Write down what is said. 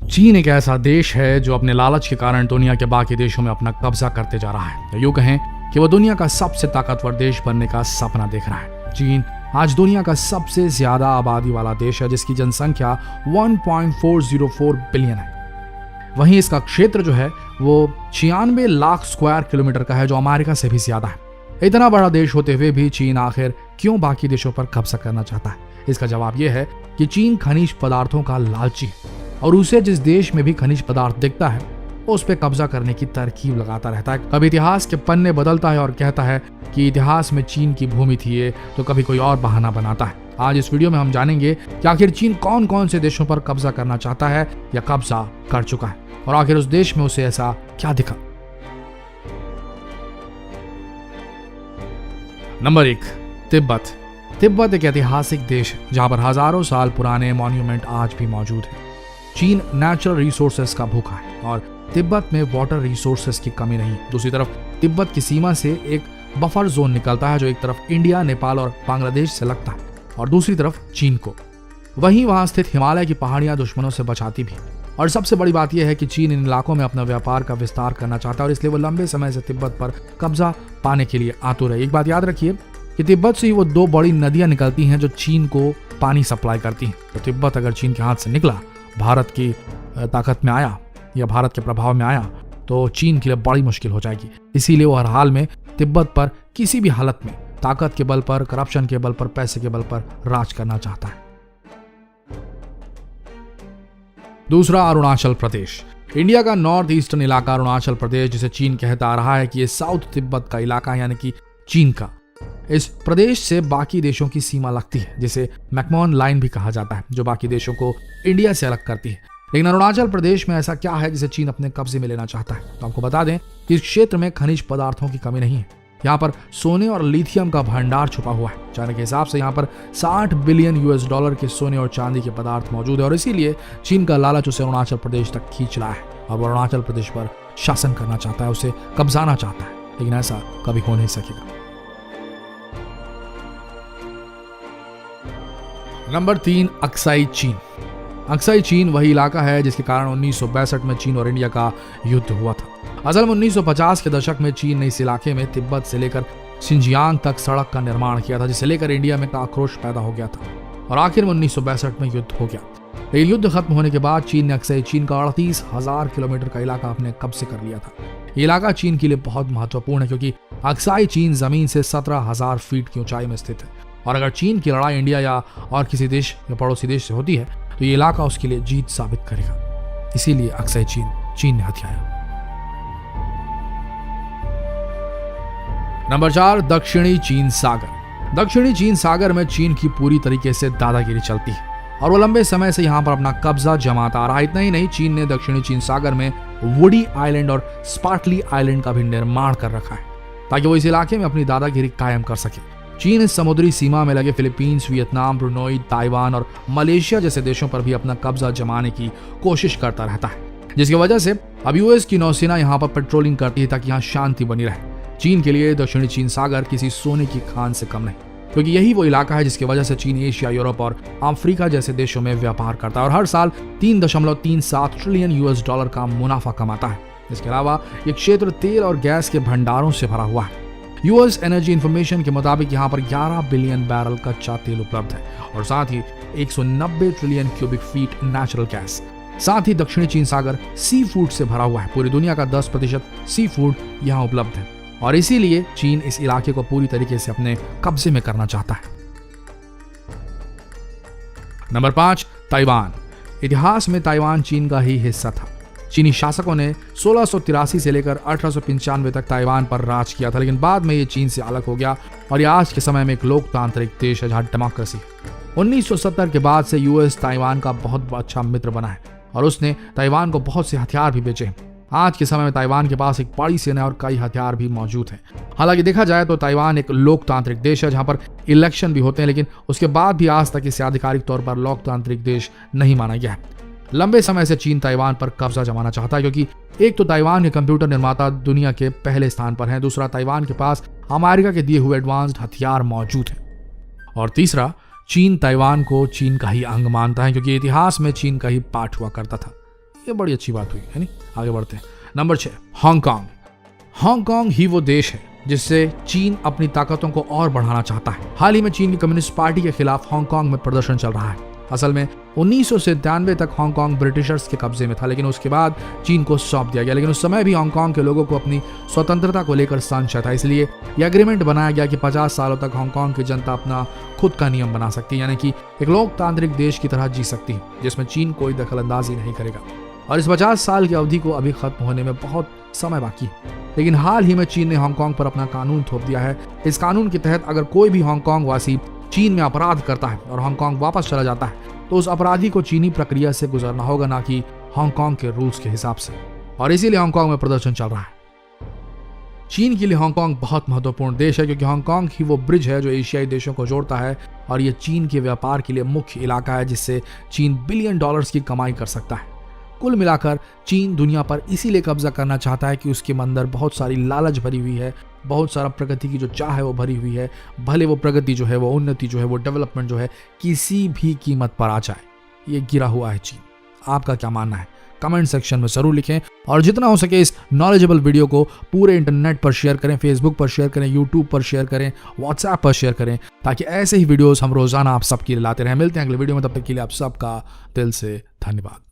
चीन एक ऐसा देश है जो अपने लालच के कारण दुनिया के बाकी देशों में अपना कब्जा करते जा रहा है। यूं कहें कि वो दुनिया का सबसे ताकतवर देश बनने का सपना देख रहा है। चीन आज दुनिया का सबसे ज्यादा आबादी वाला देश है, जिसकी जनसंख्या 1.404 बिलियन है। वहीं इसका क्षेत्र जो है वो 96 लाख स्क्वायर किलोमीटर का है, जो अमेरिका से भी ज्यादा है। इतना बड़ा देश होते हुए भी चीन आखिर क्यों बाकी देशों पर कब्जा करना चाहता है? इसका जवाब यह है कि चीन खनिज पदार्थों का लालची है और उसे जिस देश में भी खनिज पदार्थ दिखता है उस पर कब्जा करने की तरकीब लगाता रहता है। कभी इतिहास के पन्ने बदलता है और कहता है कि इतिहास में चीन की भूमि थी ये, तो कभी कोई और बहाना बनाता है। आज इस वीडियो में हम जानेंगे कि आखिर चीन कौन कौन से देशों पर कब्जा करना चाहता है या कब्जा कर चुका है, और आखिर उस देश में उसे ऐसा क्या दिखा। नंबर 1, तिब्बत। तिब्बत एक ऐतिहासिक देश है जहां पर हजारों साल पुराने मॉन्यूमेंट आज भी मौजूद है। चीन नेचुरल रिसोर्सेस का भूखा है और तिब्बत में वाटर रिसोर्सेस की कमी नहीं। दूसरी तरफ तिब्बत की सीमा से एक बफर जोन निकलता है जो एक तरफ इंडिया, नेपाल और बांग्लादेश से लगता है और दूसरी तरफ चीन को। वहीं वहां स्थित हिमालय की पहाड़ियां दुश्मनों से बचाती भी। और सबसे बड़ी बात यह है कि चीन इन इलाकों में अपना व्यापार का विस्तार करना चाहता है और इसलिए वो लंबे समय से तिब्बत पर कब्जा पाने के लिए आतुर है। एक बात याद रखिए कि तिब्बत से ही वो 2 बड़ी नदियां निकलती हैं जो चीन को पानी सप्लाई करती हैं। तो तिब्बत अगर चीन के हाथ से निकला, भारत की ताकत में आया या भारत के प्रभाव में आया, तो चीन के लिए बड़ी मुश्किल हो जाएगी। इसीलिए वो हर हाल में तिब्बत पर किसी भी हालत में ताकत के बल पर, करप्शन के बल पर, पैसे के बल पर राज करना चाहता है। दूसरा, अरुणाचल प्रदेश। इंडिया का नॉर्थ ईस्टर्न इलाका अरुणाचल प्रदेश, जिसे चीन कहता आ रहा है कि ये साउथ तिब्बत का इलाका यानी कि चीन का। इस प्रदेश से बाकी देशों की सीमा लगती है, जिसे मैकमोहन लाइन भी कहा जाता है, जो बाकी देशों को इंडिया से अलग करती है। लेकिन अरुणाचल प्रदेश में ऐसा क्या है जिसे चीन अपने कब्जे में लेना चाहता है? तो आपको बता दें कि इस क्षेत्र में खनिज पदार्थों की कमी नहीं है। यहाँ पर सोने और लिथियम का भंडार छुपा हुआ है। चाइना के हिसाब से यहाँ पर $60 बिलियन के सोने और चांदी के पदार्थ मौजूद है और इसीलिए चीन का लालच उसे अरुणाचल प्रदेश तक खींच रहा है। अब अरुणाचल प्रदेश पर शासन करना चाहता है, उसे कब्जाना चाहता है, लेकिन ऐसा कभी हो नहीं सकेगा। नंबर 3, अक्साई चीन। अक्साई चीन वही इलाका है जिसके कारण 1962 में चीन और इंडिया का युद्ध हुआ था। असल में 1950 के दशक में चीन ने इस इलाके में तिब्बत से लेकर सिंजियांग तक सड़क का निर्माण किया था, जिसे लेकर इंडिया में आक्रोश पैदा हो गया था और आखिर में 1962 में युद्ध हो गया। लेकिन युद्ध खत्म होने के बाद चीन ने अक्साई चीन का 38,000 किलोमीटर का इलाका अपने कब्जे कर लिया था। ये इलाका चीन के लिए बहुत महत्वपूर्ण है क्योंकि अक्साई चीन जमीन से 17,000 फीट की ऊंचाई में स्थित है और अगर चीन की लड़ाई इंडिया या और किसी देश या पड़ोसी देश से होती है तो ये इलाका उसके लिए जीत साबित करेगा। इसीलिए अक्साई चीन ने हथियाया। नंबर 4, दक्षिणी चीन सागर। दक्षिणी चीन सागर में चीन की पूरी तरीके से दादागिरी चलती है और वो लंबे समय से यहाँ पर अपना कब्जा जमाता आ रहा है। इतना ही नहीं, चीन ने दक्षिणी चीन सागर में वुडी आइलैंड और स्पार्टली आइलैंड का भी निर्माण कर रखा है ताकि वो इस इलाके में अपनी दादागिरी कायम कर सके। चीन इस समुद्री सीमा में लगे फिलीपींस, वियतनाम, ब्रुनोई, ताइवान और मलेशिया जैसे देशों पर भी अपना कब्जा जमाने की कोशिश करता रहता है, जिसकी वजह से अब यूएस की नौसेना यहाँ पर पेट्रोलिंग करती है ताकि यहाँ शांति बनी रहे। चीन के लिए दक्षिणी चीन सागर किसी सोने की खान से कम नहीं, क्योंकि यही वो इलाका है जिसकी वजह से चीन एशिया, यूरोप और अफ्रीका जैसे देशों में व्यापार करता है और हर साल $3.37 ट्रिलियन का मुनाफा कमाता है। इसके अलावा ये क्षेत्र तेल और गैस के भंडारों से भरा हुआ है। यूएस एनर्जी इंफॉर्मेशन के मुताबिक यहाँ पर 11 बिलियन बैरल कच्चा तेल उपलब्ध है और साथ ही 190 trillion cubic feet natural gas. साथ ही दक्षिणी चीन सागर सी फूड से भरा हुआ है। पूरी दुनिया का 10% सी फूड यहाँ उपलब्ध है और इसीलिए चीन इस इलाके को पूरी तरीके से अपने कब्जे में करना चाहता है। Number 5, Taiwan. इतिहास में ताइवान चीन का ही हिस्सा था। चीनी शासकों ने 1683 से लेकर 1895 तक ताइवान पर राज किया था, लेकिन बाद में ये चीन से अलग हो गया और ये आज के समय में एक लोकतांत्रिक देश है जहां डेमोक्रेसी है। 1970 के बाद से यूएस ताइवान का बहुत अच्छा मित्र बना है और उसने ताइवान को बहुत से हथियार भी बेचे हैं। आज के समय में ताइवान के पास एक बड़ी सेना और कई हथियार भी मौजूद हैं। हालांकि देखा जाए तो ताइवान एक लोकतांत्रिक देश है जहां पर इलेक्शन भी होते हैं, लेकिन उसके बाद भी आज तक इसे आधिकारिक तौर पर लोकतांत्रिक देश नहीं माना गया है। लंबे समय से चीन ताइवान पर कब्जा जमाना चाहता है क्योंकि एक तो ताइवान के कंप्यूटर निर्माता दुनिया के पहले स्थान पर हैं, दूसरा ताइवान के पास अमेरिका के दिए हुए एडवांस्ड हथियार मौजूद हैं और तीसरा चीन ताइवान को चीन का ही अंग मानता है क्योंकि इतिहास में चीन का ही पार्ट हुआ करता था। ये बड़ी अच्छी बात हुई है नहीं। आगे बढ़ते हैं। Number 6, Hong Kong. हांगकांग ही वो देश है जिससे चीन अपनी ताकतों को और बढ़ाना चाहता है। हाल ही में चीन की कम्युनिस्ट पार्टी के खिलाफ हांगकांग में प्रदर्शन चल रहा है। असल में 1997 तक हांगकांग ब्रिटिशर्स के कब्जे में था, लेकिन उसके बाद चीन को सौंप दिया गया। लेकिन उस समय भी हांगकांग के लोगों को अपनी स्वतंत्रता को लेकर संशय था, इसलिए यह एग्रीमेंट बनाया गया कि 50 सालों तक हांगकांग की जनता अपना खुद का नियम बना सकती है, यानी कि एक लोकतांत्रिक देश की तरह जी सकती है जिसमें चीन कोई दखलंदाजी नहीं करेगा। और इस 50 साल की अवधि को अभी खत्म होने में बहुत समय बाकी है। लेकिन हाल ही में चीन ने हांगकांग पर अपना कानून थोप दिया है। इस कानून के तहत अगर कोई भी हांगकांग वासी चीन में अपराध करता है और हांगकांग वापस चला जाता है तो उस अपराधी को चीनी प्रक्रिया से गुजरना होगा, ना कि हांगकांग के रूल्स के हिसाब से। और इसीलिए हांगकांग में प्रदर्शन चल रहा है। चीन के लिए हांगकांग बहुत महत्वपूर्ण देश है क्योंकि हांगकांग ही वो ब्रिज है जो एशियाई देशों को जोड़ता है और ये चीन के व्यापार के लिए मुख्य इलाका है जिससे चीन बिलियन डॉलर्स की कमाई कर सकता है। कुल मिलाकर चीन दुनिया पर इसीलिए कब्जा करना चाहता है कि उसके अंदर बहुत सारी लालच भरी हुई है, बहुत सारा प्रगति की जो चाह है वो भरी हुई है। भले वो प्रगति जो है, वो उन्नति जो है, वो डेवलपमेंट जो है किसी भी कीमत पर आ जाए, ये गिरा हुआ है चीन। आपका क्या मानना है कमेंट सेक्शन में जरूर लिखें और जितना हो सके इस नॉलेजेबल वीडियो को पूरे इंटरनेट पर शेयर करें, फेसबुक पर शेयर करें, यूट्यूब पर शेयर करें, व्हाट्सएप पर शेयर करें, ताकि ऐसे ही वीडियोस हम रोजाना आप सबके लिए लाते रहें। मिलते हैं अगले वीडियो में, तब तक के लिए आप सबका दिल से धन्यवाद।